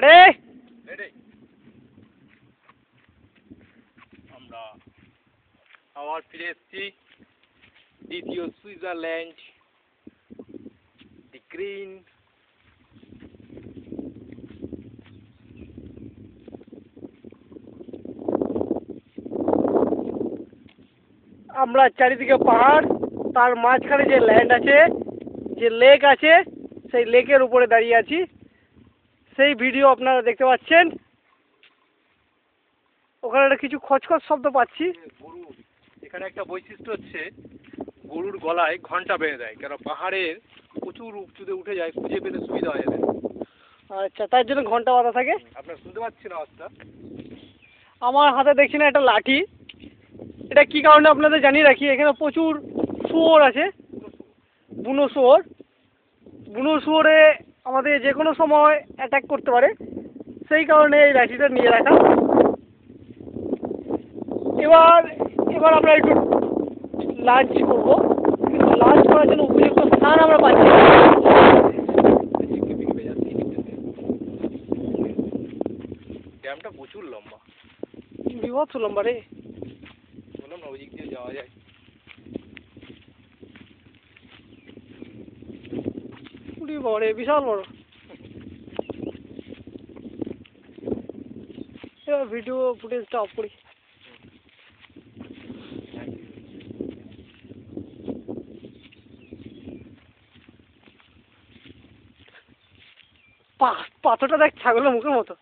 Ready ready আমরা আবার ফিরে এসেছি দ্বিতীয় সুইজারল্যান্ড দি গ্রিন আমরা চারিদিকে পাহাড়, তার মাঝখানে যে ল্যান্ড আছে, যে লেক আছে, সেই লেকের উপরে দাঁড়িয়ে আছি। সেই ভিডিও আপনারা দেখতে পাচ্ছেন। ওখানে একটা কিছু খচখচ শব্দ পাচ্ছি। গরু এখানে একটা বৈশিষ্ট্য হচ্ছে গরুর গলায় ঘন্টা বেঁধে দেয়, কেন পাহাড়ের প্রচুর উঁচুতে উঠে যায়, খুঁজে পেতে সুবিধা হয় এদের। আচ্ছা, তার জন্য ঘন্টা বাঁধা থাকে। আপনারা শুনতে পাচ্ছেন আওয়াজটা? আমার হাতে দেখছি না একটা লাঠি। এটা কি কারণে আপনাদের জানিয়ে রাখি, এখানে প্রচুর শুয়োর আছে, বুনো শুয়োর। বুনো শুয়োরে আমাদের যে কোনো সময় অ্যাটাক করতে পারে, সেই কারণে এই লাঠিটা নিয়ে রাখা। এবার এবার আমরা একটু লাঞ্চ করবো। লাঞ্চ করার জন্য উপযুক্ত স্থান আমরা পাচ্ছি না। ড্যামটা প্রচুর লম্বা, বিভৎস লম্বা রে। বললাম না ওই দিক দিয়ে যাওয়া যায়। বড়, বিশাল বড়। এবার ভিডিও ফুটেজটা অফ করি। পাথরটা দেখ ছাগলের মুখের মতো।